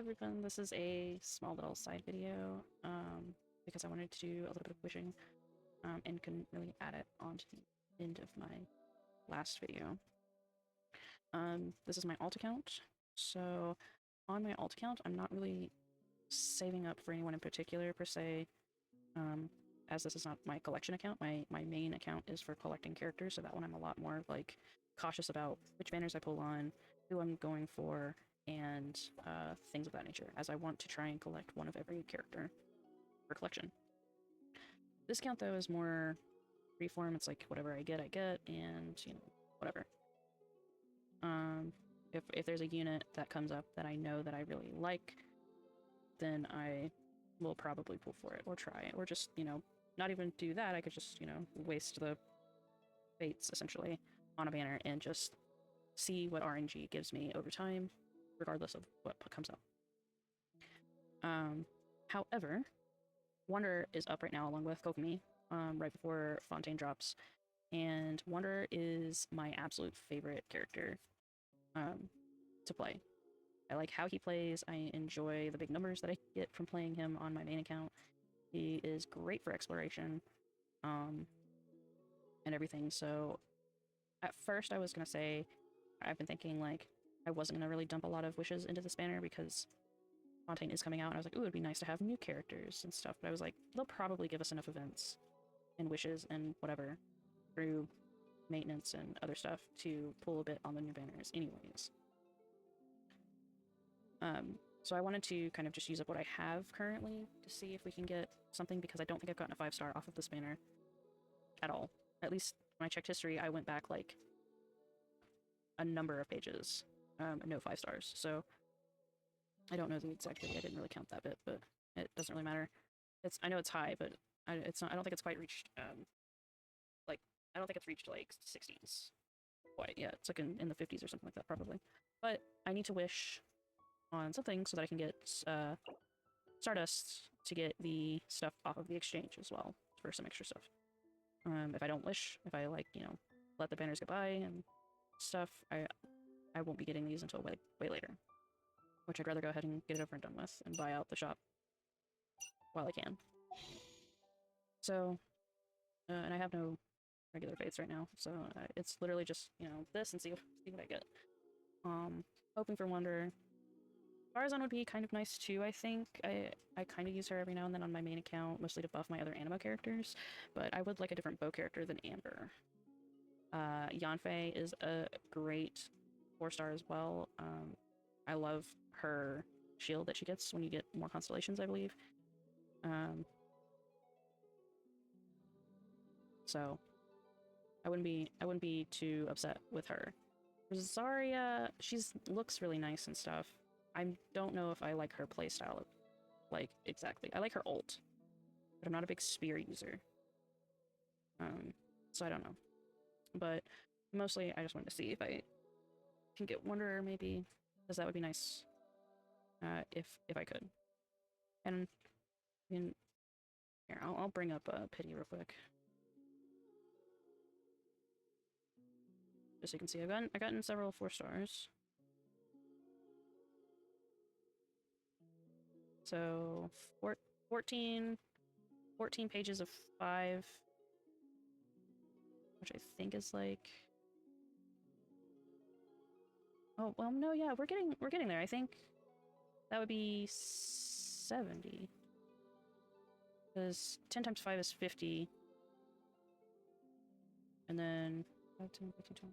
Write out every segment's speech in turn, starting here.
everyone, this is a small little side video because I wanted to do a little bit of wishing and couldn't really add it onto the end of my last video. This is my alt account, so on my alt account I'm not really saving up for anyone in particular per se, as this is not my collection account. My main account is for collecting characters, so that one I'm a lot more like cautious about which banners I pull on, who I'm going for, and things of that nature, as I want to try and collect one of every character for collection. This account though is more freeform. It's like whatever I get, and you know, whatever. If there's a unit that comes up that I know that I really like, then I will probably pull for it or try it, or just, you know, not even do that. I could just, you know, waste the fates essentially on a banner and just see what RNG gives me over time, regardless of what comes up. However, Wonder is up right now along with ďokumī, right before Fontaine drops, and Wonder is my absolute favorite character to play. I like how he plays. I enjoy the big numbers that I get from playing him on my main account. He is great for exploration and everything. So at first I was gonna say, I've been thinking like I wasn't gonna really dump a lot of wishes into this banner because Fontaine is coming out, and I was like, ooh, it'd be nice to have new characters and stuff. But I was like, they'll probably give us enough events and wishes and whatever through maintenance and other stuff to pull a bit on the new banners anyways. So I wanted to kind of just use up what I have currently to see if we can get something, because I don't think I've gotten a 5-star off of this banner at all. At least when I checked history, I went back like a number of pages, no 5 stars. So I don't know exactly. I didn't really count that bit, but it doesn't really matter. I know it's high, but it's not. I don't think it's quite reached. Like I don't think it's reached like 60s quite yet. It's like in the 50s or something like that probably. But I need to wish on something so that I can get Stardust to get the stuff off of the exchange as well for some extra stuff. If I don't wish, if I like, you know, let the banners get by and stuff, I won't be getting these until way later. Which I'd rather go ahead and get it over and done with and buy out the shop while I can. So, and I have no regular fates right now, so it's literally just, you know, this and see what I get. Hoping for Wonder. Farazan would be kind of nice too, I think. I kind of use her every now and then on my main account, mostly to buff my other animo characters, but I would like a different bow character than Amber. Yanfei is a great 4-star as well. I love her shield that she gets when you get more constellations, I believe. So I wouldn't be too upset with her. Zarya, looks really nice and stuff. I don't know if I like her playstyle, like, exactly. I like her ult, but I'm not a big spear user. So I don't know. But mostly I just wanted to see if I can get Wanderer maybe, because that would be nice, if I could. And I mean, here, I'll bring up Pity real quick. Just so you can see, I've gotten several 4 stars. So 14 pages of 5, which I think is like, oh well, no, yeah, we're getting there. I think that would be 70, because 10 times 5 is 50, and then 5, 10, 15,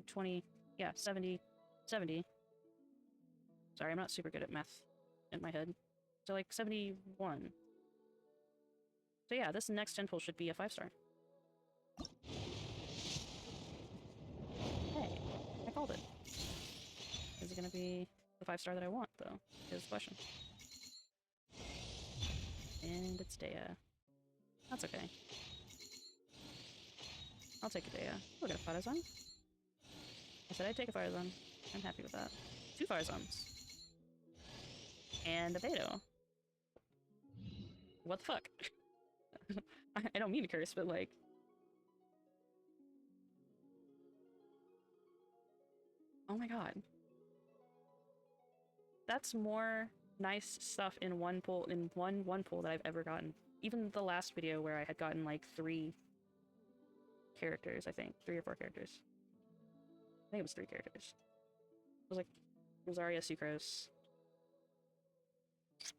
20, yeah, 70. Sorry, I'm not super good at math in my head. So like 71. So yeah, this next 10 pull should be a 5-star. Hey, I called it. Is it gonna be the 5-star that I want, though? Is the question. And it's Dea. That's okay. I'll take a Dea. We'll get a Farazan. I said I'd take a Farazan. I'm happy with that. 2 Farazans. And a Beto. What the fuck? I don't mean to curse, but like... Oh my god. that's more nice stuff in one pull, in one pull that I've ever gotten. Even the last video where I had gotten like 3 characters, I think. 3 or 4 characters. I think it was 3 characters. It was like Rosaria, Sucrose,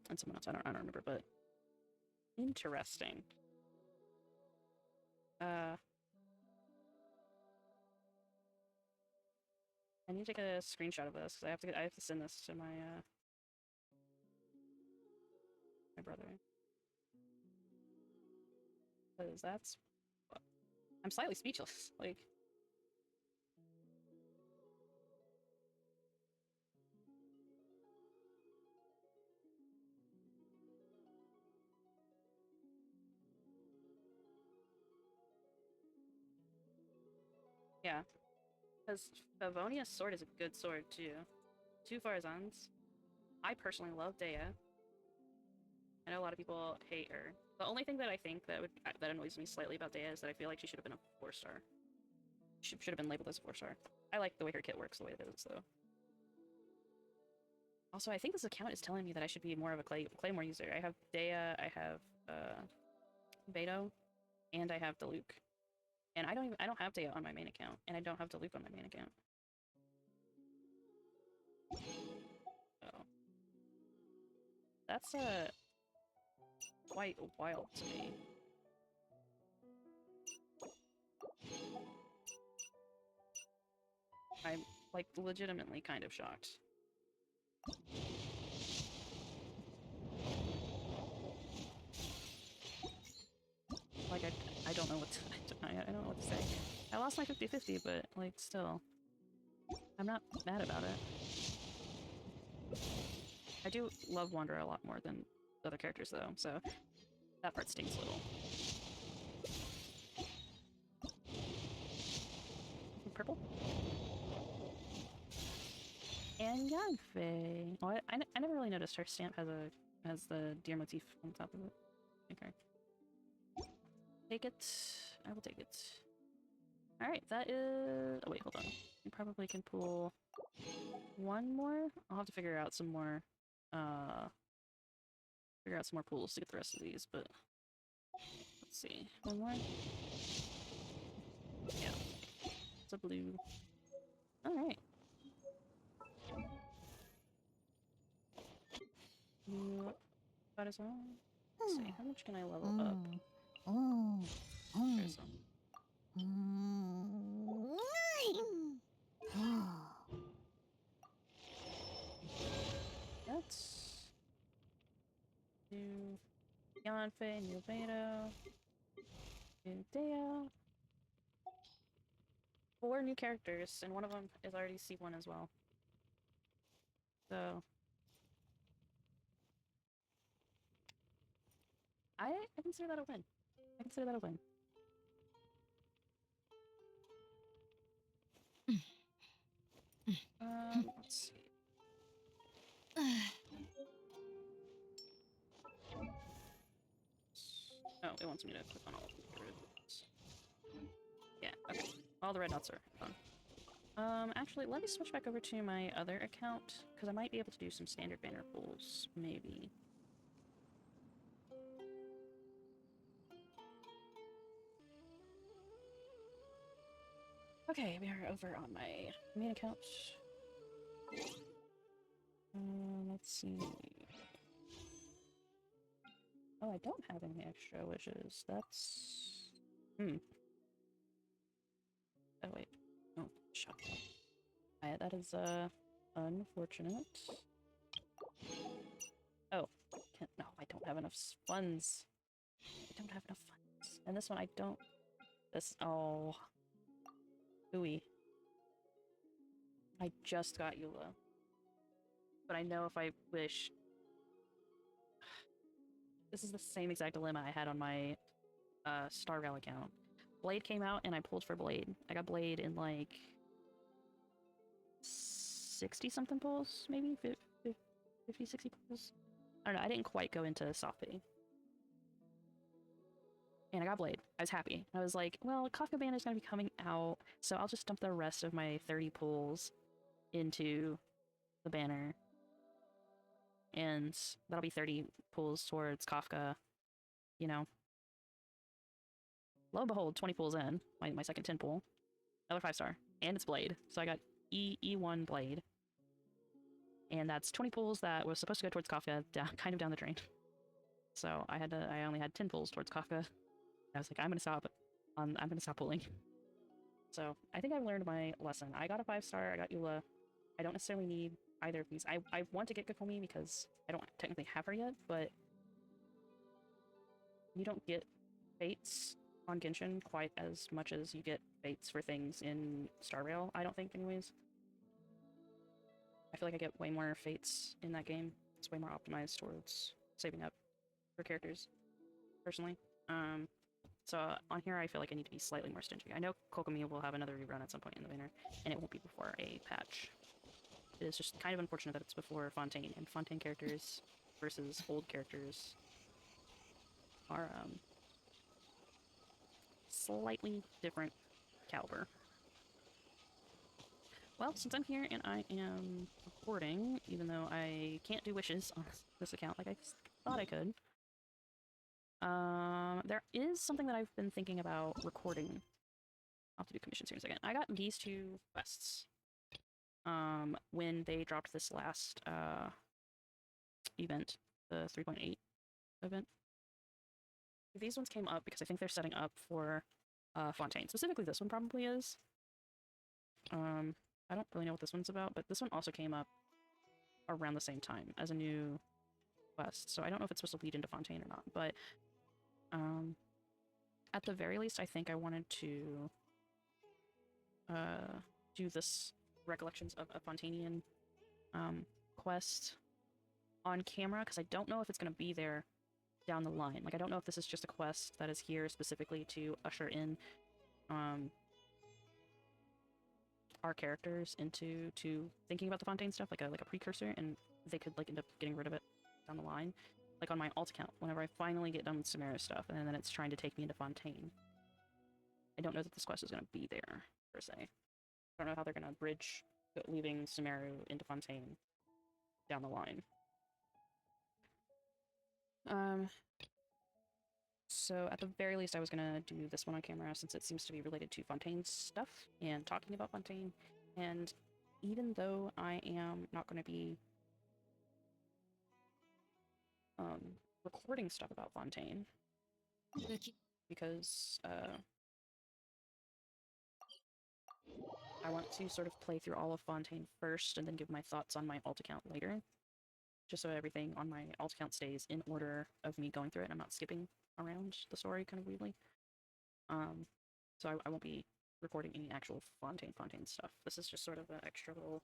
and someone else. I don't remember, but interesting. I need to take a screenshot of this because I have to send this to my my brother. Because that's, I'm slightly speechless. Like, yeah, because Favonia's sword is a good sword too. 2 Farazans. I personally love Dea. I know a lot of people hate her. The only thing that I think that annoys me slightly about Dea is that I feel like she should have been a 4-star. She should have been labeled as a 4-star. I like the way her kit works the way it is, though. Also, I think this account is telling me that I should be more of a Claymore user. I have Dea, I have ℏ𝕬𝕚, and I have ℉𝒩𝒩. And I don't have Dea on my main account, and I don't have ℉𝒩𝒩 on my main account. Oh. That's quite wild to me. I'm, like, legitimately kind of shocked. Like, I don't know what to, I don't know what to say. I lost my 50-50, but, like, still. I'm not mad about it. I do love Wanderer a lot more than other characters, though, so that part stings a little. Purple? And Yanfei. Oh, I never really noticed her stamp has the deer motif on top of it. Okay. Take it. I will take it. Alright, that is... Oh wait, hold on. You probably can pull 1 more? I'll have to figure out some more pools to get the rest of these, but let's see. 1 more? Yeah. It's a blue. Alright. That is all. Let's see, how much can I level up? There's some. That's... New Yanfei, new Beto, new Dea. 4 new characters, and one of them is already C1 as well. So... I consider that a win. I consider that a win. Let's see. Oh, it wants me to click on all of the red dots. Yeah, okay. All the red dots are on. Actually, let me switch back over to my other account, because I might be able to do some standard banner pulls, maybe. Okay, we are over on my main account. Let's see. Oh, I don't have any extra wishes. That's... Oh, wait. Oh, shut up. That is, unfortunate. Oh, no, I don't have enough funds. I don't have enough funds. And this one, I don't... oh... ℍ𝒏𝒻. I just got Eula. But I know if I wish... This is the same exact dilemma I had on my Star Rail account. Blade came out and I pulled for Blade. I got Blade in like 60-something pulls, maybe? 50, 60 pulls? I don't know, I didn't quite go into soft pity. And I got Blade. I was happy. I was like, well, Kafka Banner is going to be coming out, so I'll just dump the rest of my 30 pulls into the banner. and that'll be 30 pulls towards Kafka, you know. Lo and behold, 20 pulls in, my second 10 pull. Another 5-star. And it's Blade. So I got E1 Blade. And that's 20 pulls that was supposed to go towards Kafka, kind of down the drain. So I only had 10 pulls towards Kafka. I was like, I'm gonna stop pulling. So I think I've learned my lesson. I got a 5-star, I got acoᗩ𝕰. I don't necessarily need either of these. I want to get ᗏ𝕰𝕤 because I don't technically have her yet, but you don't get fates on Genshin quite as much as you get fates for things in Star Rail, I don't think, anyways. I feel like I get way more fates in that game. It's way more optimized towards saving up for characters, personally. So on here I feel like I need to be slightly more stingy. I know ●𝕏𝕰 will have another rerun at some point in the banner, and it won't be before a patch. It is just kind of unfortunate that it's before Fontaine, and Fontaine characters versus old characters are, slightly different caliber. Well, since I'm here and I am recording, even though I can't do wishes on this account like I thought I could, there is something that I've been thinking about recording. I'll have to do commissions here in a second. I got these 2 quests when they dropped this last event, the 3.8 event. These ones came up because I think they're setting up for Fontaine. Specifically, this one probably is. I don't really know what this one's about, but this one also came up around the same time as a new quest, so I don't know if it's supposed to lead into Fontaine or not, but at the very least, I think I wanted to do this Recollections of a Fontainian quest on camera, because I don't know if it's going to be there down the line. Like, I don't know if this is just a quest that is here specifically to usher in our characters into thinking about the Fontaine stuff, like a precursor, and they could like end up getting rid of it down the line. Like on my alt account, whenever I finally get done with ℓ𝕤𝕤 stuff, and then it's trying to take me into Fontaine. I don't know that this quest is going to be there, per se. I don't know how they're going to bridge leaving ℓ𝕤𝕤 into Fontaine down the line. So at the very least, I was gonna do this one on camera since it seems to be related to Fontaine stuff and talking about Fontaine. And even though I am not going to be recording stuff about Fontaine, because I want to sort of play through all of Fontaine first and then give my thoughts on my alt account later, just so everything on my alt account stays in order of me going through it and I'm not skipping around the story kind of weirdly. So I won't be recording any actual Fontaine stuff. This is just sort of an extra little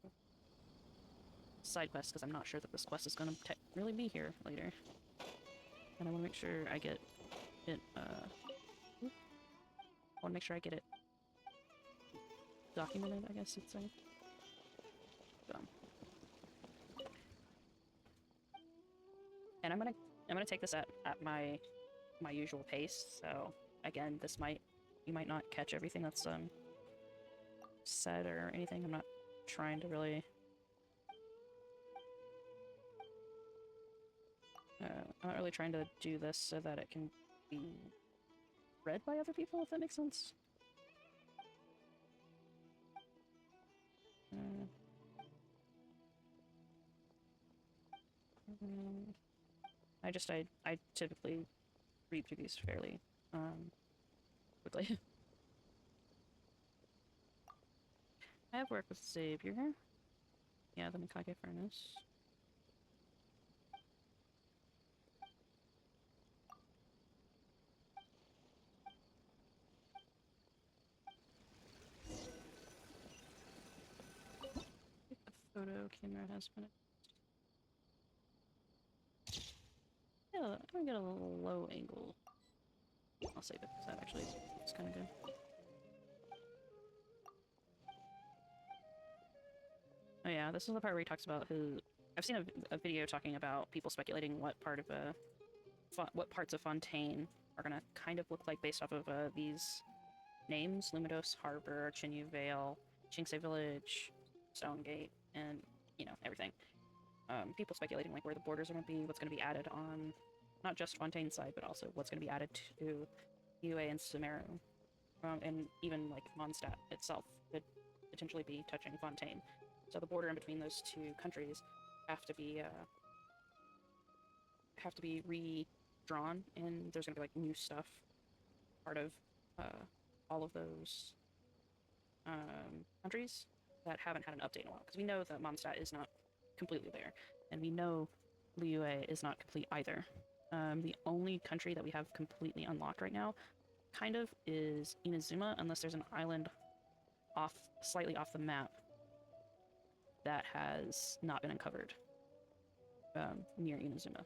side quest because I'm not sure that this quest is going to really be here later. And I want to make sure I get it, I want to make sure I get it documented, I guess you'd say. So. And I'm gonna take this at my usual pace, so again, you might not catch everything that's said or anything. I'm not trying to really I'm not really trying to do this so that it can be read by other people, if that makes sense. I typically read through these fairly quickly. I have worked with Xavier. Yeah, the Mikage Furnace. The photo camera has been. Yeah, I'm gonna get a little low angle. I'll save it because that actually is kind of good. Oh yeah, this is the part where he talks about his. I've seen a video talking about people speculating what parts of Fontaine are gonna kind of look like based off of these names: Lumidos Harbor, Chinyu Vale, Chingsei Village, Stone Gate, and you know everything. people speculating like where the borders are going to be, what's going to be added on not just Fontaine's side, but also what's going to be added to UA and ℓ𝕤𝕤. And even like Mondstadt itself could potentially be touching Fontaine. So the border in between those two countries have to be redrawn, and there's going to be like new stuff part of all of those countries that haven't had an update in a while. Because we know that Mondstadt is not completely there, and we know Liyue is not complete either. The only country that we have completely unlocked right now, kind of, is Inazuma, unless there's an island slightly off the map that has not been uncovered near Inazuma.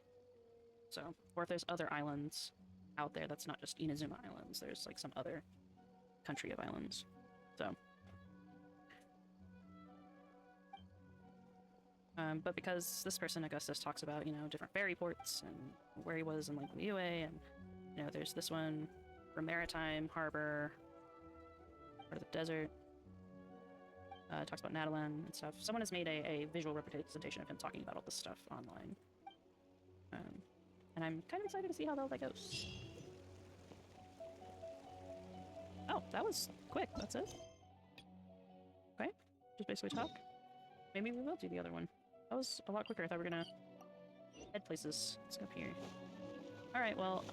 So, or if there's other islands out there that's not just Inazuma Islands, there's like some other country of islands. So, but because this person, Augustus, talks about, you know, different ferry ports and where he was in like Liyue, and you know, there's this one for maritime harbor, part of the desert. Talks about Natalan and stuff. Someone has made a visual representation of him talking about all this stuff online. And I'm kind of excited to see how all that goes. Oh, that was quick. That's it? Okay. Just basically talk. Maybe we will do the other one. That was a lot quicker. I thought we were gonna head places. Let's go up here. Alright, well,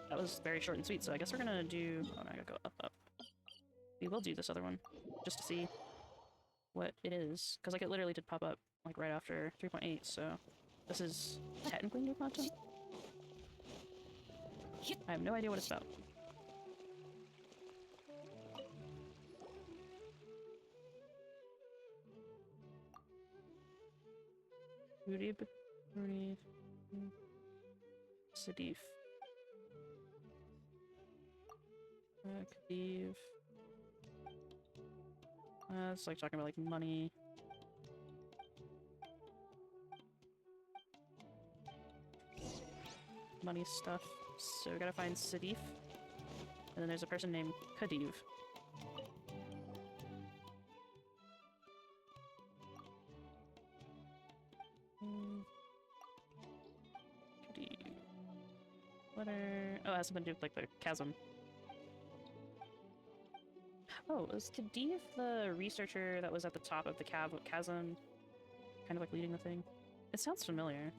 that was very short and sweet, so I guess we're gonna do... Oh, no, I gotta go up. We will do this other one, just to see what it is. Because, like, it literally did pop up, like, right after 3.8, so... This is technically new content? I have no idea what it's about. Sadif. Khadiv. It's like talking about like money. Money stuff. So we gotta find Sadif. And then there's a person named Khadiv. Letter. Oh, it has something to do with like the chasm. Oh, was Khadiv the researcher that was at the top of the chasm? Kind of like leading the thing? It sounds familiar.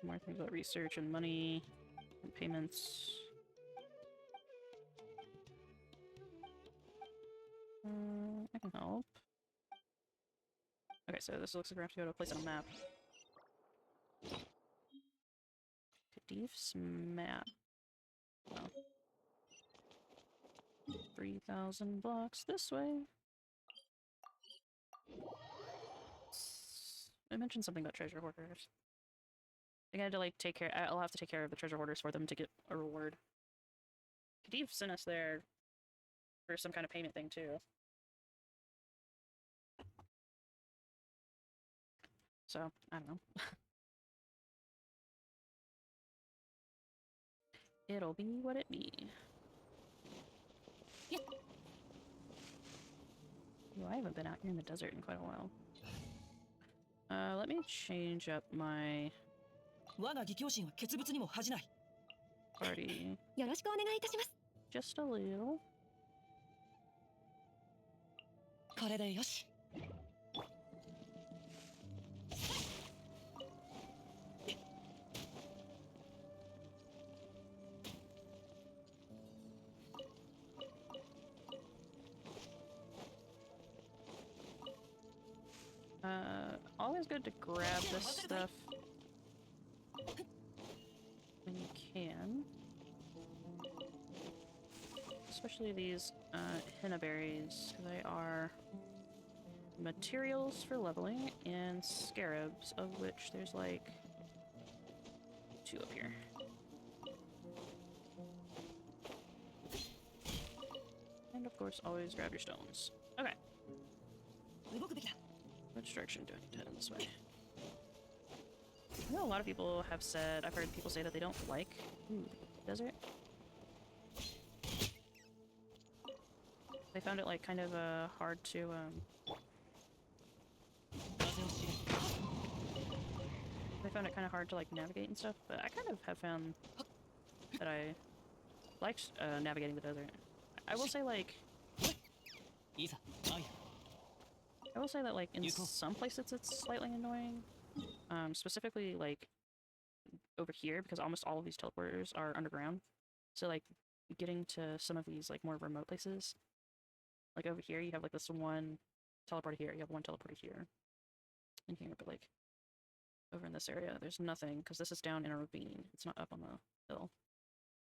More things about research and money and payments. I can help. Okay, so this looks like we're going to have to go to a place on a map. Khadiv's map. Oh. 3,000 blocks this way. I mentioned something about treasure hoarders. I had to like take care. I'll have to take care of the treasure hoarders for them to get a reward. Khadiv sent us there for some kind of payment thing too. So, I don't know. It'll be what it be. Yeah. Ooh, I haven't been out here in the desert in quite a while. Let me change up my party. Just a little. Always good to grab this stuff when you can. Especially these henna berries. They are materials for leveling and scarabs, of which there's like 2 up here. And of course, always grab your stones. Okay. Which direction do I need to head in this way? I know a lot of people have said, I've heard people say that they don't like desert. They found it like kind of hard to they found it kind of hard to like navigate and stuff, but I kind of have found that I liked navigating the desert. I will say like in some places it's slightly annoying. Specifically like over here, because almost all of these teleporters are underground. So like getting to some of these like more remote places, like over here you have like this one teleporter here, you have one teleporter here and here, but like over in this area there's nothing because this is down in a ravine. It's not up on the hill.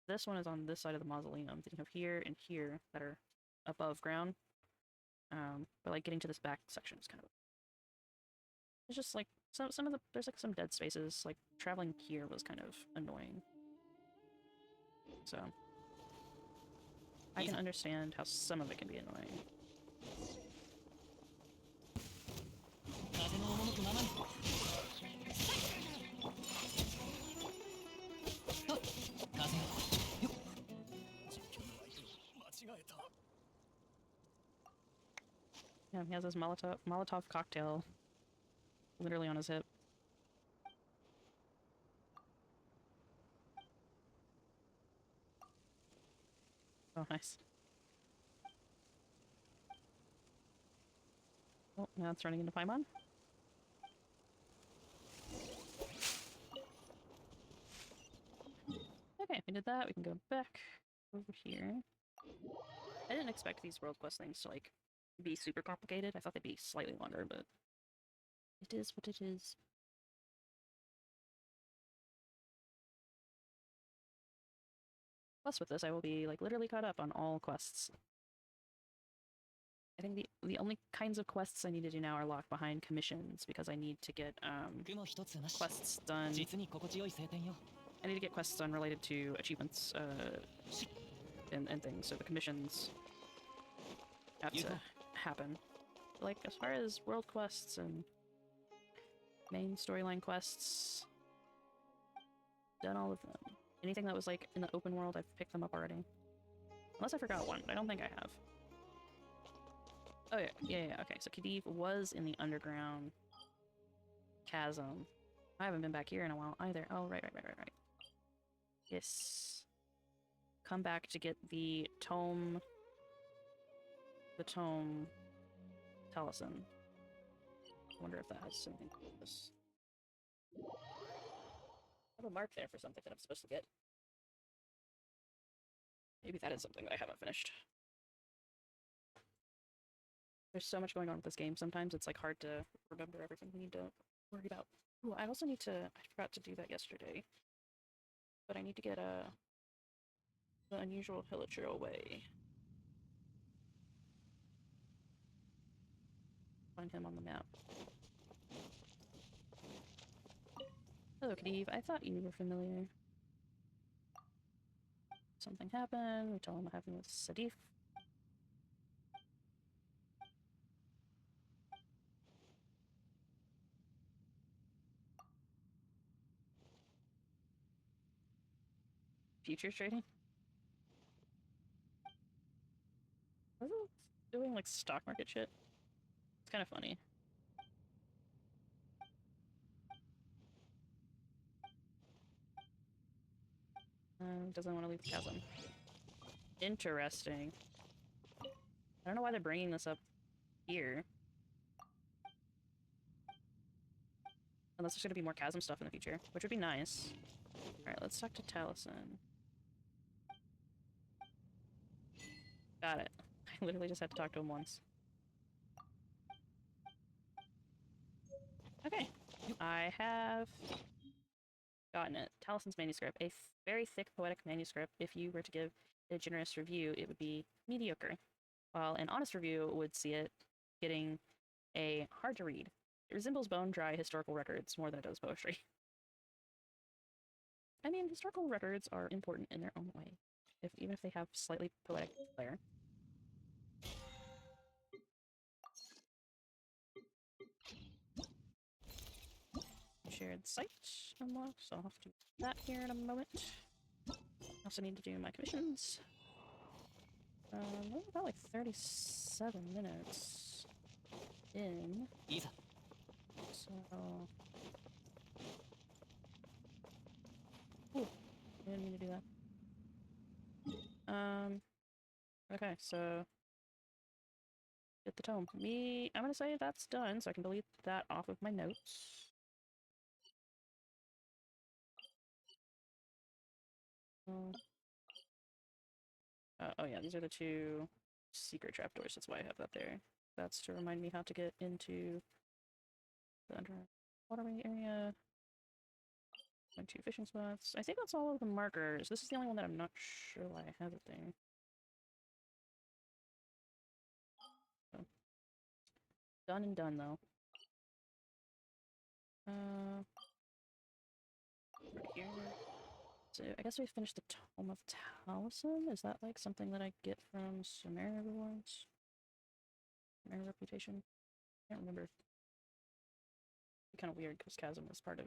This one is on this side of the mausoleum. Then you have here and here that are above ground. But like getting to this back section is kind of, it's just like some of the, there's like some dead spaces. Like traveling here was kind of annoying. So I can understand how some of it can be annoying. Yeah, he has his Molotov cocktail literally on his hip. Oh, nice. Oh, now it's running into Paimon. Okay, we did that. We can go back over here. I didn't expect these world quest things to, like, be super complicated. I thought they'd be slightly longer, but it is what it is. Plus with this, I will be, like, literally caught up on all quests. I think the only kinds of quests I need to do now are locked behind commissions, because I need to get, quests done. I need to get quests done related to achievements, and things, so the commissions have to happen. Like, as far as world quests and main storyline quests, done all of them. Anything that was, like, in the open world, I've picked them up already. Unless I forgot one, but I don't think I have. Oh, yeah, okay, so Khedive was in the underground chasm. I haven't been back here in a while either. Oh, right. Yes. Come back to get the tome Taliesin. I wonder if that has something to do with this. I have a mark there for something that I'm supposed to get. Maybe that is something that I haven't finished. There's so much going on with this game, sometimes it's like hard to remember everything we need to worry about. Ooh, I also need to, I forgot to do that yesterday, but I need to get the unusual pillager away. Find him on the map. Hello, Khedive. I thought you were familiar. Something happened. We tell him what happened with Sadif. Future trading? Was it doing like stock market shit? It's kind of funny. Doesn't want to leave the chasm. Interesting. I don't know why they're bringing this up here. Unless there's going to be more chasm stuff in the future, which would be nice. Alright, let's talk to Taliesin. Got it. I literally just had to talk to him once. Okay. I have gotten it. Taliesin's manuscript. A very thick poetic manuscript. If you were to give a generous review, it would be mediocre. While an honest review would see it getting a hard to read. It resembles bone-dry historical records more than it does poetry. I mean, historical records are important in their own way, even if they have slightly poetic flair. Shared site unlocked, so I'll have to do that here in a moment. Also need to do my commissions. We're about like 37 minutes in. So... Ooh, I didn't mean to do that. Okay, so... Get the tome. I'm gonna say that's done, so I can delete that off of my notes. Oh yeah, these are the two secret trapdoors, that's why I have that there. That's to remind me how to get into the underwater area. My 2 fishing spots. I think that's all of the markers. This is the only one that I'm not sure why I have it there. So. Done and done, though. Right here. So I guess we finished the Tome of Talisman. Is that like something that I get from Sumeria rewards? Sumeria reputation? I can't remember. It's kind of weird because Chasm is part of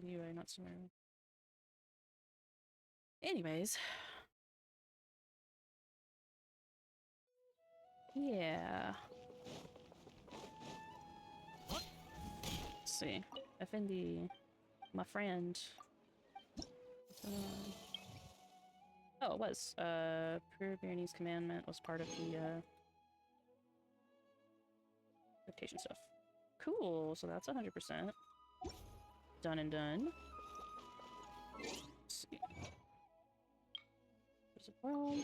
UA, not Sumeria. Anyways. Yeah. Let's see. Effendi, my friend. Oh, it was. Pure Birnese commandment was part of the dictation stuff. Cool, so that's 100%. Done and done. Let's see. There's a world.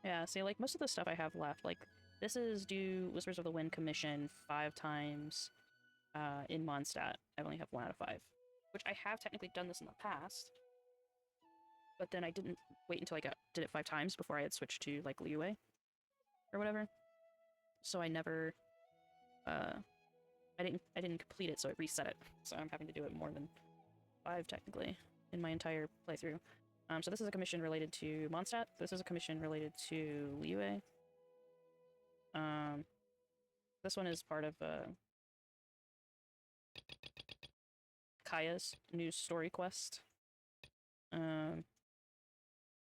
Yeah, see, like, most of the stuff I have left, like, this is due Whispers of the Wind commission 5 times in Mondstadt. I only have 1 out of 5. Which I have technically done this in the past. But then I didn't wait until I did it 5 times before I had switched to, like, Liyue. Or whatever. So I never... I didn't complete it, so it reset it. So I'm having to do it more than 5, technically, in my entire playthrough. So this is a commission related to Mondstadt. This is a commission related to Liyue. This one is part of Kaya's new story quest. I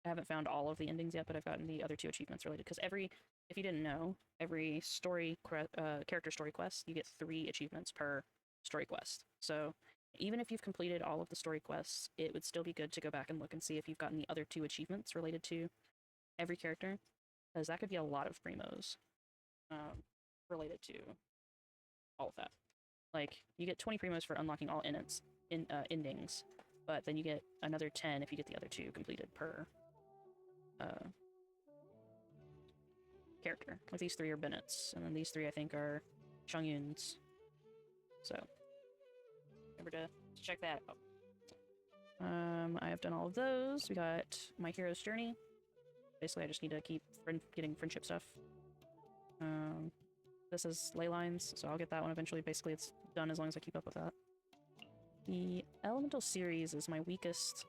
haven't found all of the endings yet, but I've gotten the other 2 achievements related. Because if you didn't know, every character story quest, you get 3 achievements per story quest. So even if you've completed all of the story quests, it would still be good to go back and look and see if you've gotten the other 2 achievements related to every character. Because that could be a lot of primos related to all of that. Like, you get 20 primos for unlocking all endings, but then you get another 10 if you get the other 2 completed per character. Like, these 3 are Bennett's, and then these 3 I think are Chongyun's. So, remember to check that out. I have done all of those. We got My Hero's Journey. Basically, I just need to keep getting friendship stuff. This is Ley Lines, so I'll get that one eventually. Basically, it's done as long as I keep up with that. The Elemental series is my weakest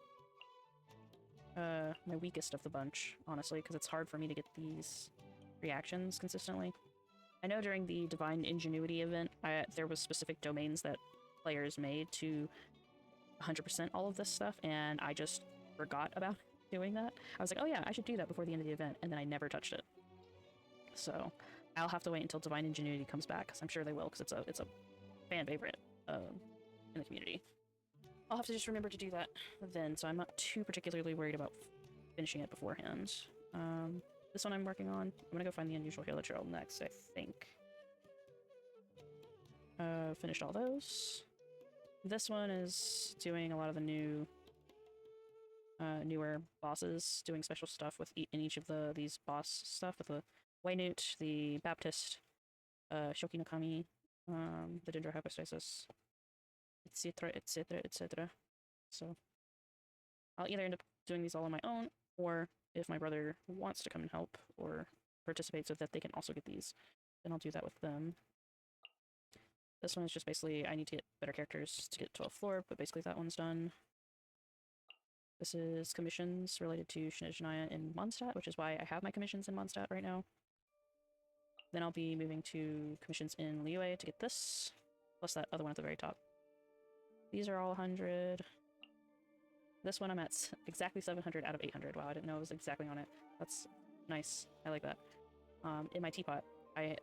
of the bunch, honestly, because it's hard for me to get these reactions consistently. I know during the Divine Ingenuity event, there was specific domains that players made to 100% all of this stuff, and I just forgot about doing that. I was like, oh yeah, I should do that before the end of the event, and then I never touched it. So I'll have to wait until Divine Ingenuity comes back, because I'm sure they will, because it's a fan favorite in the community. I'll have to just remember to do that then, so I'm not too particularly worried about finishing it beforehand. This one I'm working on. I'm gonna go find the Unusual Halo next, I think. Finished all those. This one is doing a lot of the newer bosses, doing special stuff with in each of these boss stuff, with the ꉯ꒏𝕚, the Baptist, Shoki no Kami, the Dendrohypostasis, etc., etc., etc. So I'll either end up doing these all on my own, or if my brother wants to come and help or participate so that they can also get these, then I'll do that with them. This one is just basically, I need to get better characters to get 12th floor, but basically that one's done. This is commissions related to Snezhnaya in Mondstadt, which is why I have my commissions in Mondstadt right now. Then I'll be moving to commissions in Liyue to get this, plus that other one at the very top. These are all 100. This one I'm at exactly 700 out of 800. Wow, I didn't know it was exactly on it. That's nice. I like that. In my teapot,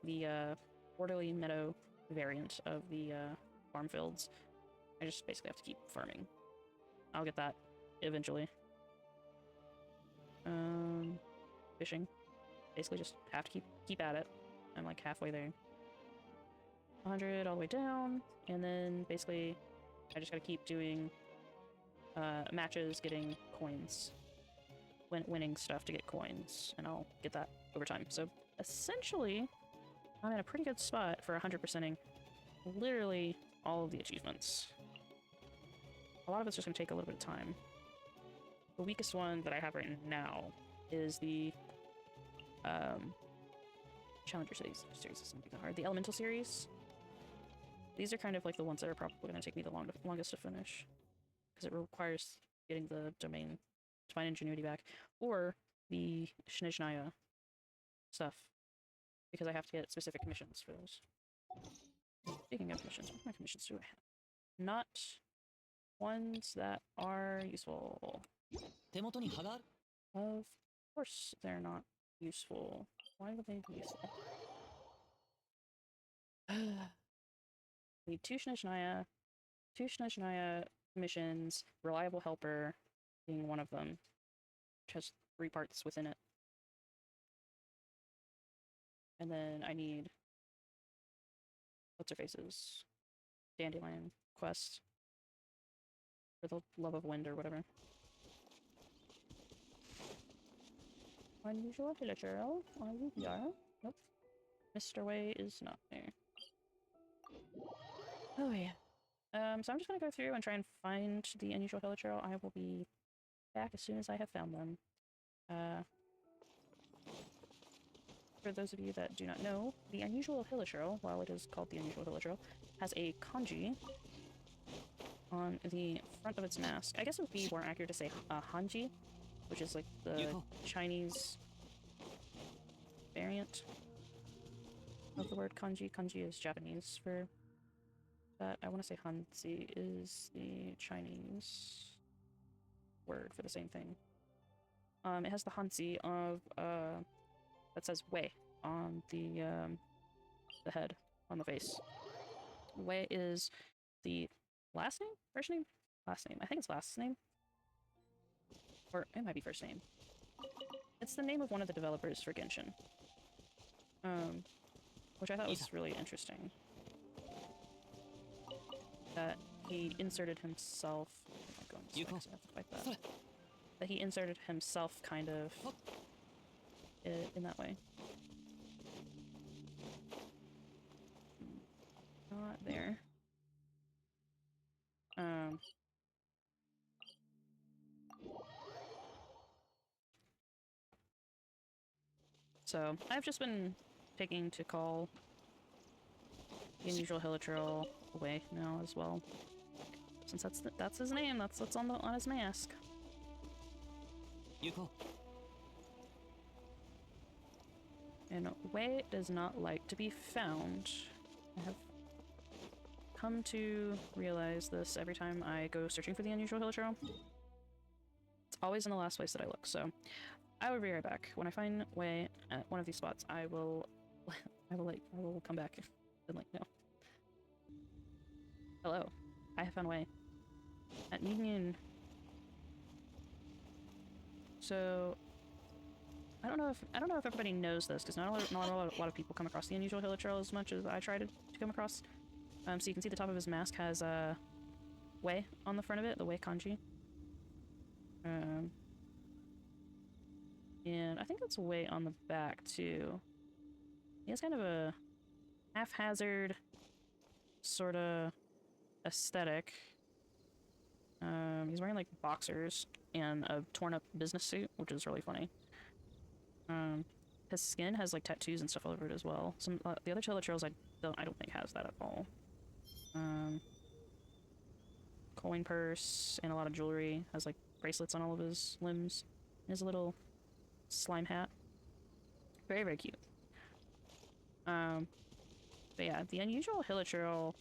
the orderly meadow variant of the farm fields, I just basically have to keep farming. I'll get that eventually. Fishing. Basically just have to keep at it. I'm like halfway there. 100 all the way down, and then basically I just gotta keep doing matches, getting coins. Winning stuff to get coins, and I'll get that over time. So essentially, I'm in a pretty good spot for 100%ing literally all of the achievements. A lot of it's just gonna take a little bit of time. The weakest one that I have right now is the Challenger series is gonna be hard. The Elemental series. These are kind of like the ones that are probably gonna take me the longest to finish, because it requires getting the Divine Ingenuity back, or the ℓ𝕬𝕚𝕚𝕚 stuff, because I have to get specific commissions for those. Speaking of commissions, what kind of commissions do I have? Not ones that are useful. Of course they're not useful. Why would they be useful? Need two ℓ𝕬𝕚𝕚 missions, Reliable Helper being one of them, which has 3 parts within it. And then I need what's-her-face's Dandelion quest for the Love of Wind or whatever. Unusual Hilichurl, are you here? Nope. Mr. Way is not there. Oh yeah. So I'm just gonna go through and try and find the unusual Hilichurl. I will be back as soon as I have found them. For those of you that do not know, the unusual Hilichurl, while it is called the unusual Hilichurl, has a kanji on the front of its mask. I guess it would be more accurate to say hanji, which is like the Chinese variant of the word kanji. Kanji is Japanese for that. I want to say hanzi is the Chinese word for the same thing. It has the hanzi of that says Wei on the head, on the face. Wei is the last name? First name? Last name. I think it's last name. Or it might be first name. It's the name of one of the developers for Genshin. Which I thought was really interesting. That he inserted himself... I'm going this way, so I have to fight that. That he inserted himself kind of in that way. Not there. So I've just been picking to call the unusual Hilichurl away now as well, since that's his name. That's what's on his mask. And Wei does not like to be found. I have come to realize this every time I go searching for the unusual Hilichurl. It's always in the last place that I look, so I will be right back. When I find Wei at one of these spots, I will come back and let you know. Hello, I have found Wei at Union. So I don't know if everybody knows this, because not a lot of people come across the unusual Hilichurl as much as I try to come across. So you can see the top of his mask has Wei on the front of it, the Wei kanji. And I think that's Wei on the back too. He has kind of a haphazard sort of aesthetic. He's wearing like boxers and a torn up business suit, which is really funny. His skin has like tattoos and stuff all over it as well. Some the other Hilichurls I don't think has that at all. Coin purse and a lot of jewelry. Has like bracelets on all of his limbs. And his little slime hat. Very, very cute. But yeah, the unusual Hilichurl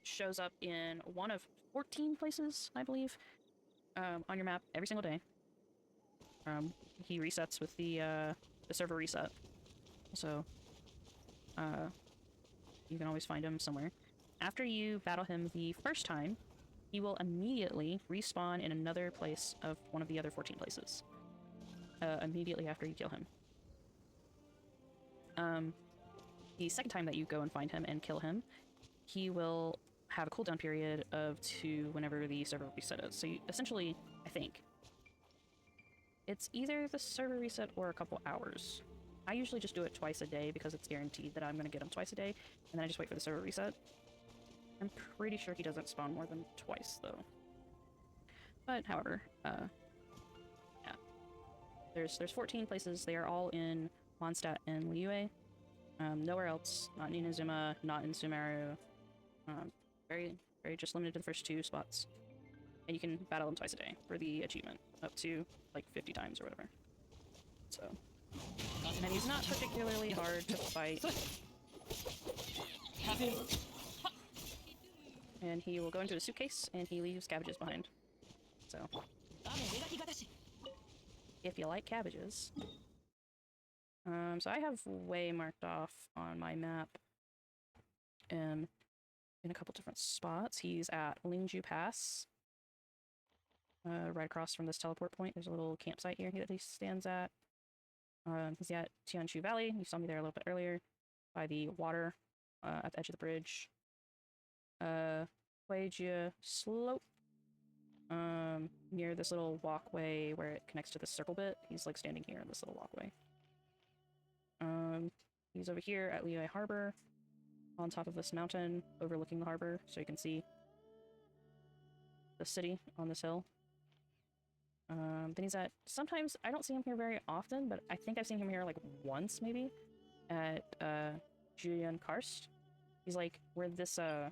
shows up in one of 14 places, I believe, on your map every single day. He resets with the server reset, so you can always find him somewhere. After you battle him the first time, he will immediately respawn in another place of one of the other 14 places. Immediately after you kill him. The second time that you go and find him and kill him, he will have a cooldown period of 2 whenever the server reset is. So you, essentially, I think, it's either the server reset or a couple hours. I usually just do it twice a day because it's guaranteed that I'm going to get him twice a day, and then I just wait for the server reset. I'm pretty sure he doesn't spawn more than twice, though. But, however, yeah. There's 14 places. They are all in Mondstadt and Liyue. Nowhere else. Not in Inazuma, not in Sumeru. Very just limited to the first 2 spots. And you can battle them twice a day for the achievement, up to like 50 times or whatever. So, and he's not particularly hard to fight. And he will go into a suitcase and he leaves cabbages behind. So, if you like cabbages. So I have way marked off on my map in a couple different spots. He's at Lingju Pass, right across from this teleport point. There's a little campsite here that he stands at. He's at Tianshu Valley. You saw me there a little bit earlier, by the water, at the edge of the bridge. ꉯ Slope, near this little walkway where it connects to this circle bit. He's like standing here in this little walkway. He's over here at Liyue Harbor, on top of this mountain, overlooking the harbor, so you can see the city on this hill. Then he's at, sometimes, I don't see him here very often, but I think I've seen him here like once, maybe, at, Julian Karst. He's like, where this, the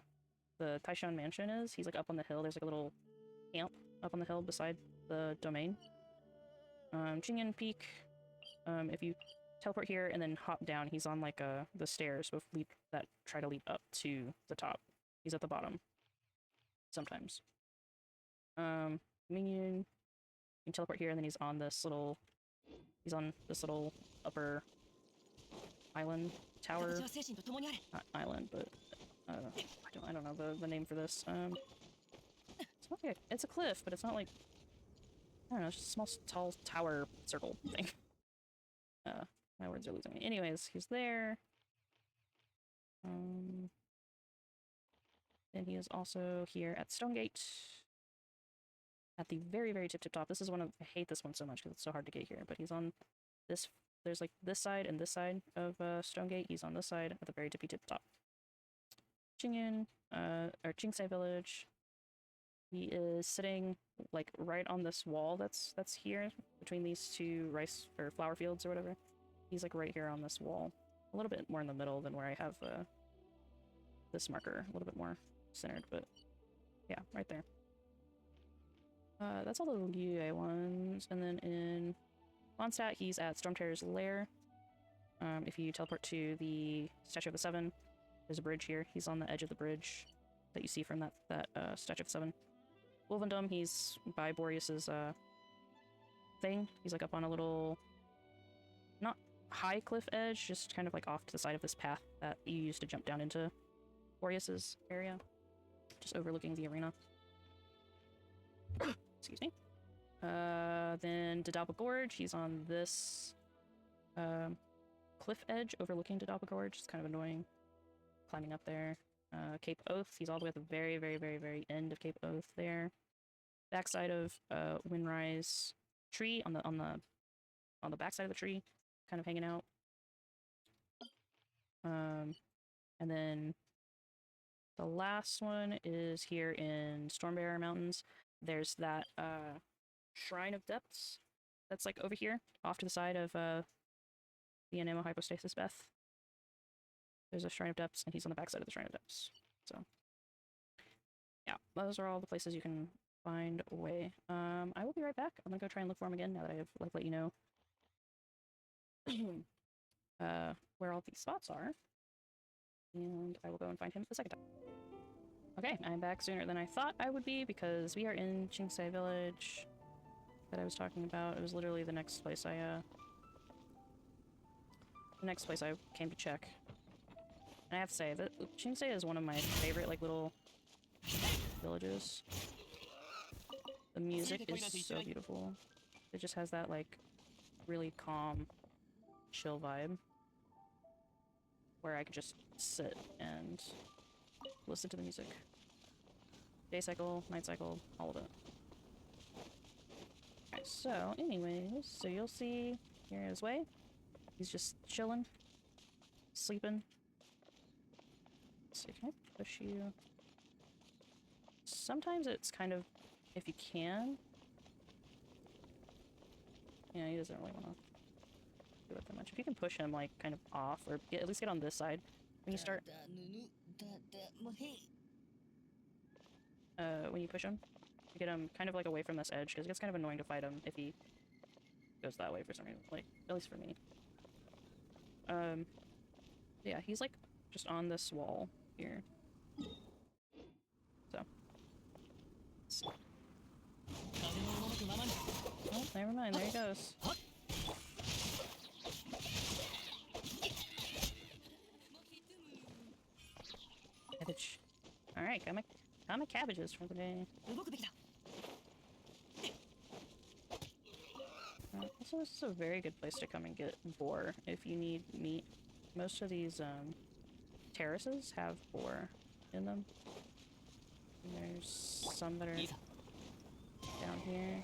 Taishan mansion is, he's like up on the hill. There's like a little camp up on the hill beside the domain. Jingyan Peak, if you teleport here and then hop down, he's on like the stairs that try to lead up to the top. He's at the bottom sometimes. Minion, you can teleport here and then he's on this little upper island tower. Not island, but I don't know the name for this. It's not like it's a cliff, but it's not like, I don't know, it's just a small tall tower circle thing. My words are losing me. Anyways, he's there. Then he is also here at Stonegate. At the very tip top. This is one of, I hate this one so much because it's so hard to get here, but he's on this, there's like this side and this side of Stonegate. He's on this side at the very tip top. Jingyan, or Jingsei Village. He is sitting like right on this wall that's here between these 2 rice or flower fields or whatever. He's like right here on this wall, a little bit more in the middle than where I have this marker, a little bit more centered, but yeah, right there. That's all the Liyue ones, and then in Mondstadt, he's at Stormterror's Lair. If you teleport to the Statue of the Seven, there's a bridge here. He's on the edge of the bridge that you see from that Statue of the Seven. Wolvendom, he's by Boreas's thing. He's like up on a little, not high cliff edge, just kind of like off to the side of this path that you used to jump down into Boreas's area, just overlooking the arena. Excuse me. Then Ďaďába Gorge, he's on this cliff edge overlooking Ďaďába Gorge. It's kind of annoying climbing up there. Cape Oath, he's all the way at the very end of Cape Oath there. Backside of Windrise tree, on the backside of the tree, kind of hanging out. And then the last one is here in Stormbearer Mountains. There's that Shrine of Depths that's like over here, off to the side of the Anemo Hypostasis Beth. There's a Shrine of Depths, and he's on the backside of the Shrine of Depths. So, yeah, those are all the places you can find a way. I will be right back. I'm gonna go try and look for him again now that I have like let you know where all these spots are, and I will go and find him the second time. Okay, I'm back sooner than I thought I would be because we are in Qingsei Village that I was talking about. It was literally the next place I came to check. And I have to say that Qingsei is one of my favorite like little villages. The music is so beautiful. It just has that like really calm, chill vibe where I could just sit and listen to the music. Day cycle, night cycle, all of it. Alright, so anyways, so you'll see here his way. He's just chilling, sleeping. Let's see, can I push you? Sometimes it's kind of, if you can. Yeah, he doesn't really want to do it that much. If you can push him, like, kind of off, or at least get on this side when you start. When you push him, to get him kind of, like, away from this edge, because it gets kind of annoying to fight him if he goes that way for some reason. Like, at least for me. Yeah, he's, like, just on this wall here. So. Oh, never mind, there he goes. Cabbage. Alright, got my cabbages for the day. Also, this is a very good place to come and get boar if you need meat. Most of these terraces have boar in them. And there's some that are down here.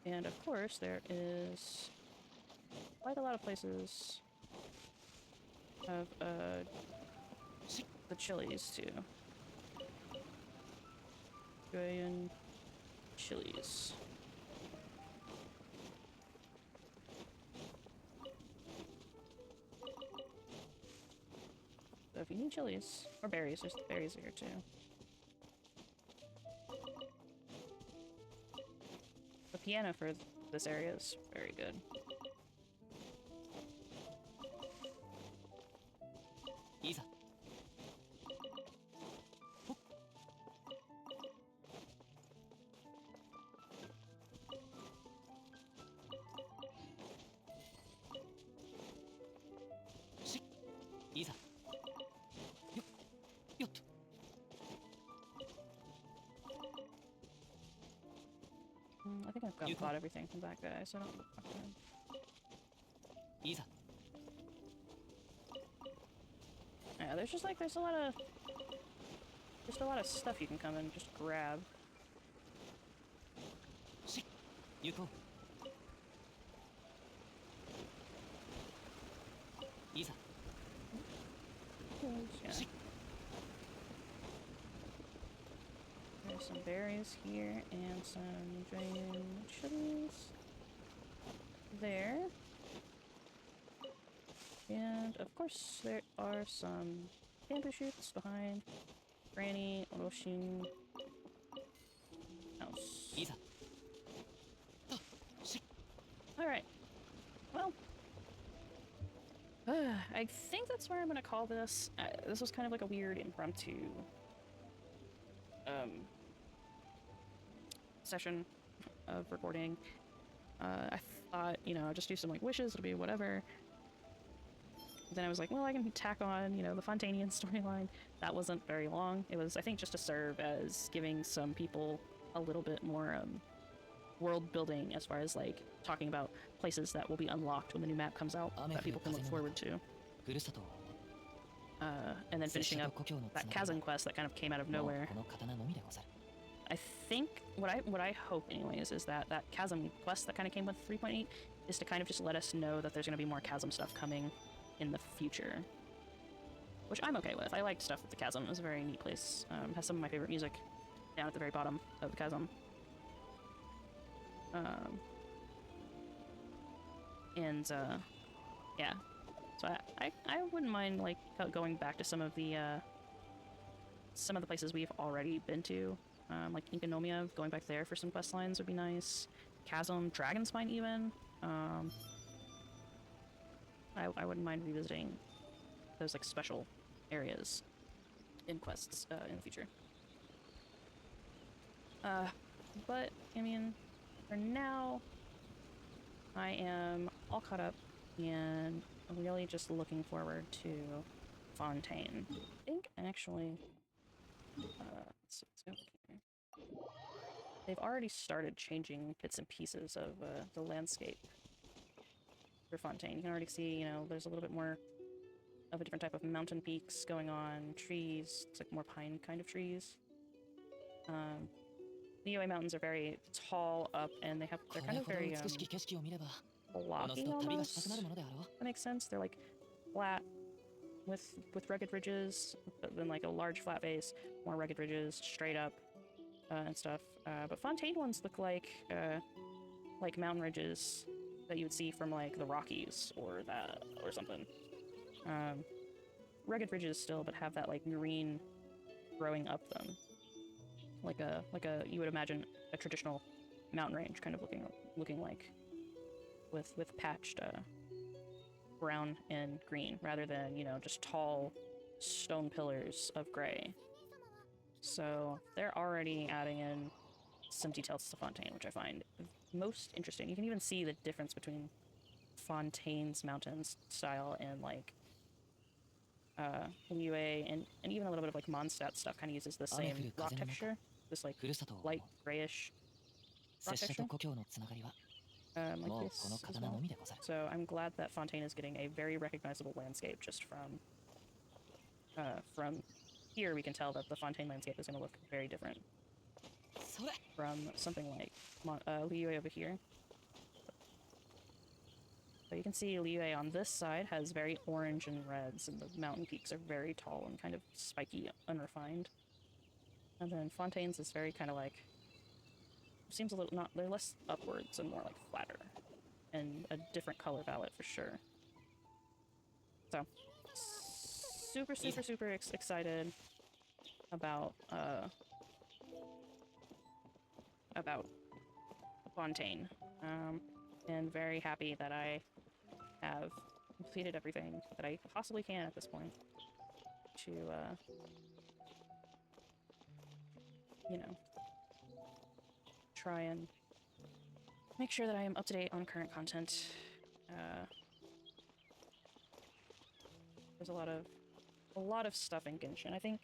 And of course, there is quite a lot of places of the chilies too. Korean chilies. So if you need chilies or berries, there's berries here too. The piano for this area is very good. I think I've got everything from that guy, so I don't talk to him. Yeah, there's just like, there's a lot of stuff you can come and just grab. Yeah. There's some berries here and some dragon chilies there. And of course there are some bamboo shoots behind Granny Oroshin house. Alright. Well, I think that's where I'm gonna call this. This was kind of like a weird impromptu session of recording. I thought, you know, just do some like wishes, it'll be whatever. Then I was like, well, I can tack on, you know, the Fontainian storyline. That wasn't very long. It was, I think, just to serve as giving some people a little bit more world building as far as like talking about places that will be unlocked when the new map comes out that people can look forward to. And then finishing up that chasm quest that kind of came out of nowhere. I think what I hope anyways is that that chasm quest that kind of came with 3.8 is to kind of just let us know that there's going to be more chasm stuff coming in the future, which I'm okay with. I liked stuff with the chasm. It was a very neat place. Has some of my favorite music down at the very bottom of the chasm. Yeah. So I wouldn't mind like going back to some of the places we've already been to, like acoᗯ𝕗, going back there for some quest lines would be nice. Chasm, Dragonspine even. I wouldn't mind revisiting those like special areas in quests in the future. But I mean, for now, I am all caught up and really just looking forward to Fontaine. I think actually, let's see, they've already started changing bits and pieces of the landscape for Fontaine. You can already see, you know, there's a little bit more of a different type of mountain peaks going on, trees, it's like more pine kind of trees. The ōʻEI mountains are very tall up, and they're kind of very blocky almost. That makes sense. They're like flat with rugged ridges, but then like a large flat base, more rugged ridges, straight up, and stuff. But Fontaine ones look like mountain ridges that you would see from like the Rockies or something. Rugged ridges still, but have that like green growing up them. Like a you would imagine a traditional mountain range kind of looking like, with patched brown and green rather than, you know, just tall stone pillars of gray. So they're already adding in some details to Fontaine, which I find most interesting. You can even see the difference between Fontaine's mountains style and like ōʻEI and even a little bit of like Mondstadt stuff kind of uses the same rock texture, this like light grayish rock texture, like this as well. So I'm glad that Fontaine is getting a very recognizable landscape just from here. We can tell that the Fontaine landscape is going to look very different from something like ōʻEI over here. So you can see ōʻEI on this side has very orange and reds, and the mountain peaks are very tall and kind of spiky, unrefined. And then Fontaine's is very kind of like, seems a little they're less upwards and more like flatter, and a different color palette for sure. So super excited about Fontaine, and very happy that I have completed everything that I possibly can at this point to you know, try and make sure that I am up to date on current content. There's a lot of stuff in Genshin. I think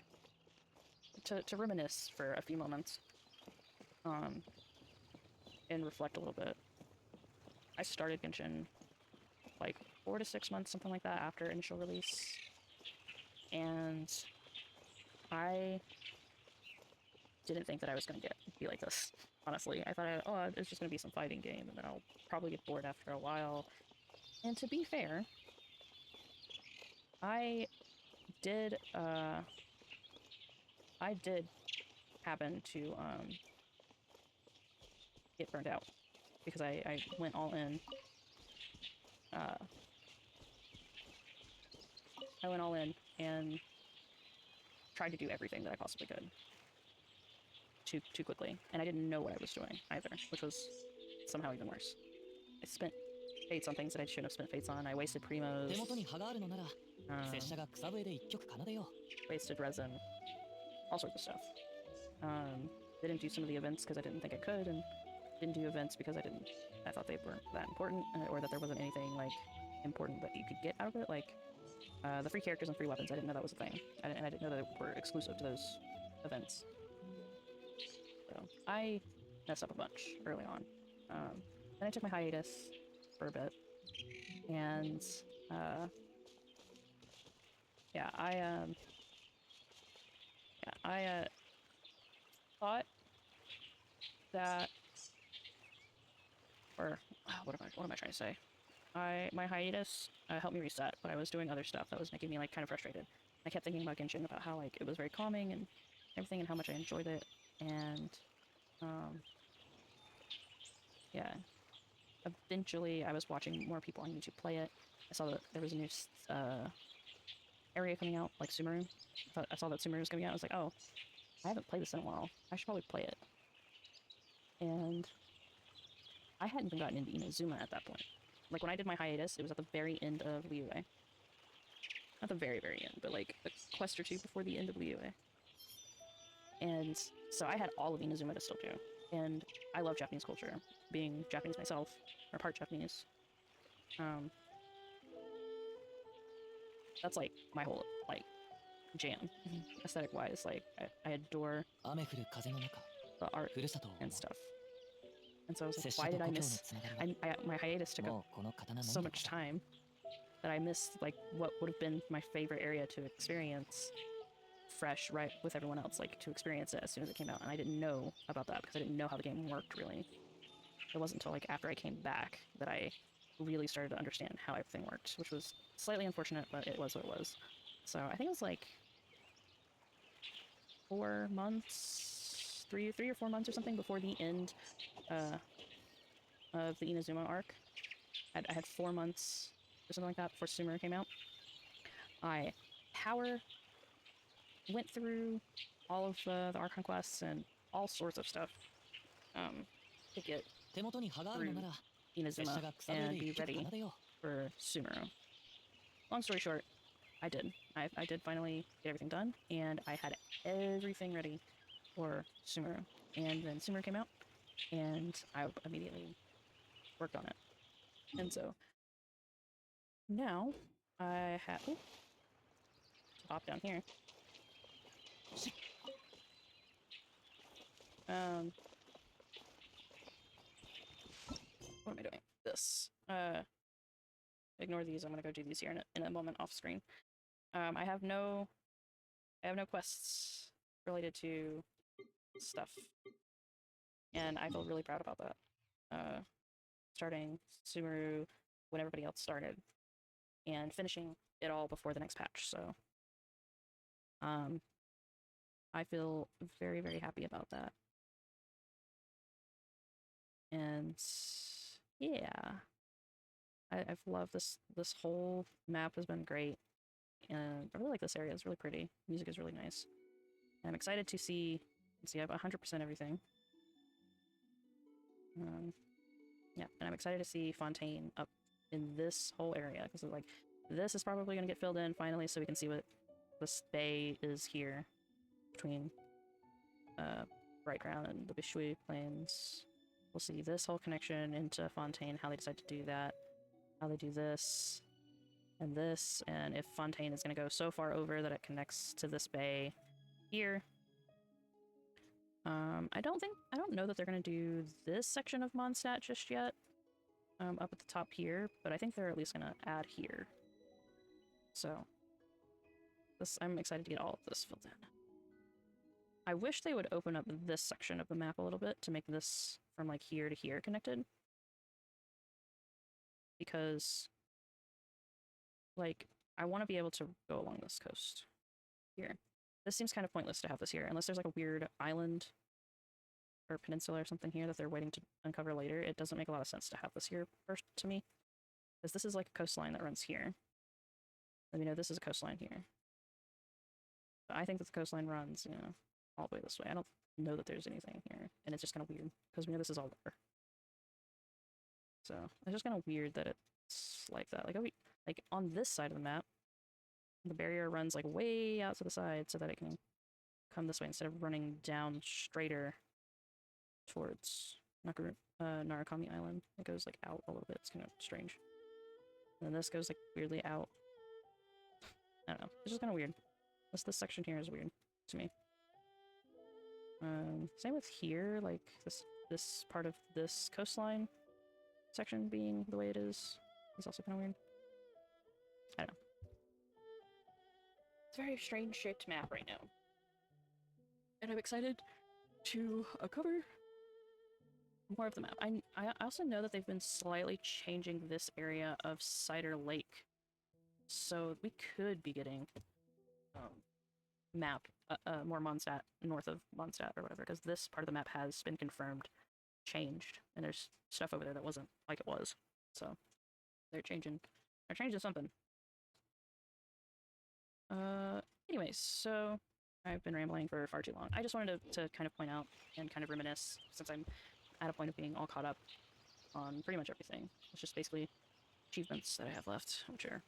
to reminisce for a few moments, and reflect a little bit. I started Genshin like 4 to 6 months, something like that, after initial release, and I didn't think that I was going to be like this, honestly. I thought, it's just going to be some fighting game, and then I'll probably get bored after a while. And to be fair, I did happen to get burned out, because I went all in. I went all in and tried to do everything that I possibly could too quickly, and I didn't know what I was doing either, which was somehow even worse. I spent fates on things that I shouldn't have spent fates on. I wasted primos, wasted resin, all sorts of stuff. Didn't do some of the events because I didn't think I could, and didn't do events because I thought they weren't that important, or that there wasn't anything like important that you could get out of it, like the free characters and free weapons. I didn't know that was a thing, and I didn't know that they were exclusive to those events. So I messed up a bunch early on. Then I took my hiatus for a bit, and I thought that, or what am I trying to say? My hiatus helped me reset, but I was doing other stuff that was making me like kind of frustrated. I kept thinking about Genshin, about how like it was very calming and everything, and how much I enjoyed it, and yeah. Eventually, I was watching more people on YouTube play it. I saw that there was a new area coming out, like SSŭmru. I saw that Țŭmru was coming out. I was like, oh, I haven't played this in a while. I should probably play it. And I hadn't even gotten into Inazuma at that point. like when I did my hiatus, it was at the very end of ℓ𝕬𝕐. Not the very, very end, but like a quest or two before the end of ℓ𝕬𝕐. And so I had all of Inazuma to still do. And I love Japanese culture, being Japanese myself, or part Japanese. That's like my whole like jam, aesthetic-wise. Like I adore the art and stuff. And so I was like, why did I miss? My hiatus took up so much time that I missed like what would have been my favorite area to experience fresh, right, with everyone else, like to experience it as soon as it came out. And I didn't know about that because I didn't know how the game worked really. It wasn't until like after I came back that I really started to understand how everything worked, which was slightly unfortunate, but it was what it was. So I think it was like 4 months, three or 4 months or something before the end of the Inazuma arc. I had 4 months or something like that before Sumeru came out. I went through all of the Archon quests and all sorts of stuff to get through Inazuma and be ready for Sumeru. Long story short, I did. I did finally get everything done, and I had everything ready for Sumeru. And then Sumeru came out, and I immediately worked on it. And so now I have to hop down here. What am I doing? This. Ignore these. I'm gonna go do these here in a moment off screen. I have no quests related to stuff, and I feel really proud about that. Starting Sumeru when everybody else started, and finishing it all before the next patch. So, I feel very, very happy about that. And yeah, I've loved this whole map has been great, and I really like this area. It's really pretty. Music is really nice. And I'm excited to see I have 100% everything. Yeah, and I'm excited to see Fontaine up in this whole area, because like this is probably going to get filled in finally, so we can see what this bay is here between Brightground and the Bishui Plains. We'll see this whole connection into Fontaine, how they decide to do that, how they do this, and if Fontaine is going to go so far over that it connects to this bay here. I don't know that they're going to do this section of Mondstadt just yet, up at the top here, but I think they're at least going to add here. So, I'm excited to get all of this filled in. I wish they would open up this section of the map a little bit to make this from like here to here connected. Because, like, I want to be able to go along this coast here. This seems kind of pointless to have this here, unless there's like a weird island or peninsula or something here that they're waiting to uncover later. It doesn't make a lot of sense to have this here first to me, because this is like a coastline that runs here. Let me know this is a coastline here. But I think that the coastline runs, you know, all the way this way. I don't know that there's anything here, and it's just kind of weird because we know this is all water. So it's just kind of weird that it's like that. Like on this side of the map, the barrier runs like way out to the side so that it can come this way instead of running down straighter towards ℓ𝕗𝕬𝕚 Island. It goes like out a little bit. It's kind of strange. And then this goes like weirdly out. I don't know. It's just kind of weird. This section here is weird to me. Same with here, like this part of this coastline section being the way it is also kind of weird. I don't know. It's a very strange shaped map right now. And I'm excited to cover more of the map. I also know that they've been slightly changing this area of Cider Lake. So we could be getting more Mondstadt north of Mondstadt or whatever, because this part of the map has been confirmed changed, and there's stuff over there that wasn't like it was. So they're changing something. Anyways, so I've been rambling for far too long. I just wanted to kind of point out and kind of reminisce, since I'm at a point of being all caught up on pretty much everything. It's just basically achievements that I have left, which are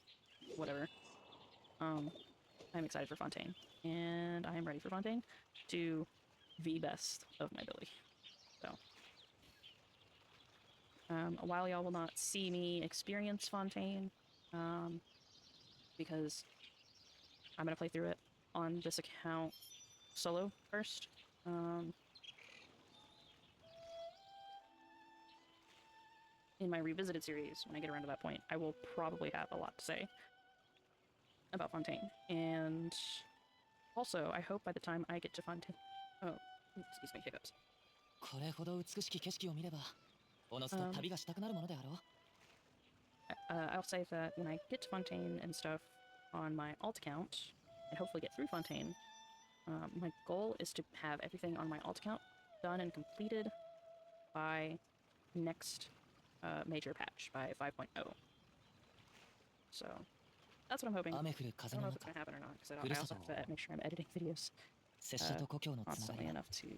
whatever. I'm excited for Fontaine, and I am ready for Fontaine to the best of my ability. So, while y'all will not see me experience Fontaine, because I'm gonna play through it on this account solo first. In my Revisited series, when I get around to that point, I will probably have a lot to say about Fontaine. And also, I hope by the time I get to Fontaine... Oh, excuse me, hiccups. I'll say that when I get to Fontaine and stuff on my alt account, and hopefully get through Fontaine, my goal is to have everything on my alt account done and completed by next major patch, by 5.0. So, that's what I'm hoping. I don't know if it's going to happen or not, because I also have to make sure I'm editing videos constantly enough to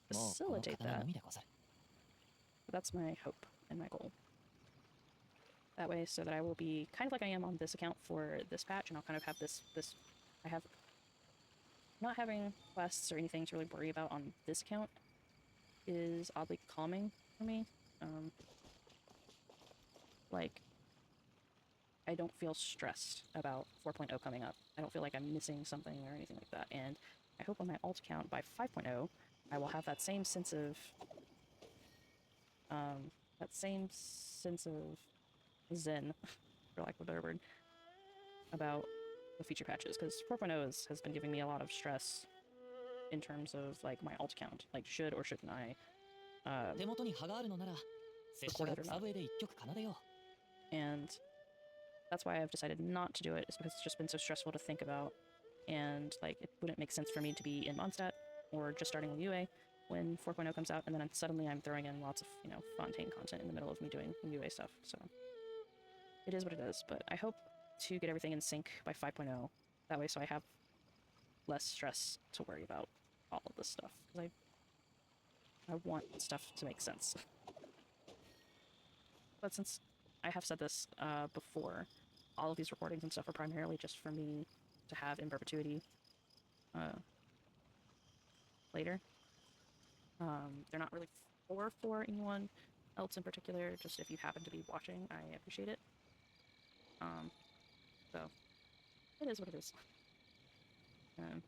facilitate that. But that's my hope and my goal. That way, so that I will be kind of like I am on this account for this patch, and I'll kind of have this I have not having quests or anything to really worry about on this account is oddly calming for me. Like, I don't feel stressed about 4.0 coming up. I don't feel like I'm missing something or anything like that. And I hope on my alt account by 5.0, I will have that same sense of zen, for lack of a better word, about the future patches. Because 4.0 has been giving me a lot of stress in terms of like my alt account. Like, should or shouldn't I record it or not? And that's why I've decided not to do it, is because it's just been so stressful to think about, and like it wouldn't make sense for me to be in Mondstadt or just starting with UA when 4.0 comes out, and then suddenly I'm throwing in lots of, you know, Fontaine content in the middle of me doing UA stuff. So it is what it is, but I hope to get everything in sync by 5.0. That way, so I have less stress to worry about all of this stuff, because I want stuff to make sense. But since I have said this before, all of these recordings and stuff are primarily just for me to have in perpetuity later. They're not really for anyone else in particular, just if you happen to be watching, I appreciate it. So, it is what it is. But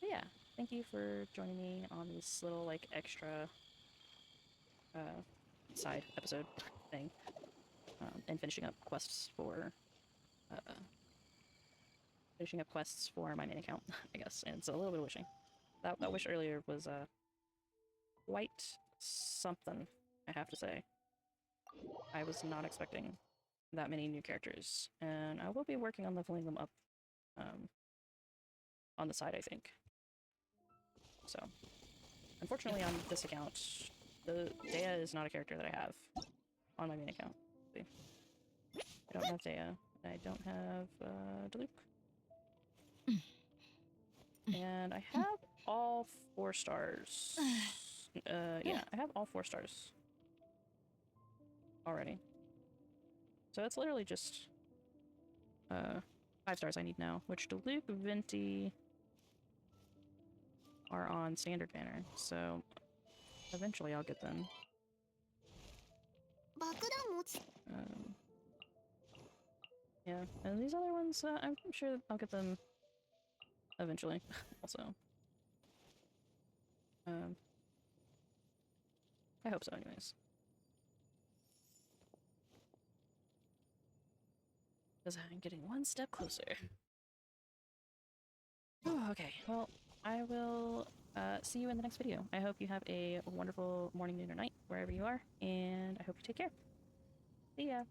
yeah, thank you for joining me on this little, like, extra side episode thing. And finishing up quests for my main account, I guess. And it's a little bit of wishing. That wish earlier was quite something, I have to say. I was not expecting that many new characters, and I will be working on leveling them up on the side, I think. So, unfortunately on this account, the ℓ is not a character that I have on my main account. See? I don't have ℓ. I don't have ℓ. And I have all 4 stars. Yeah, I have all 4 stars already. So it's literally just 5 stars I need now, which ℓ𝕗𝕗 are on standard banner, so eventually I'll get them. Yeah, and these other ones, I'm sure I'll get them eventually, also. I hope so, anyways. Because I'm getting one step closer. Oh, okay, well, I will see you in the next video. I hope you have a wonderful morning, noon, or night, wherever you are, and I hope you take care. See ya!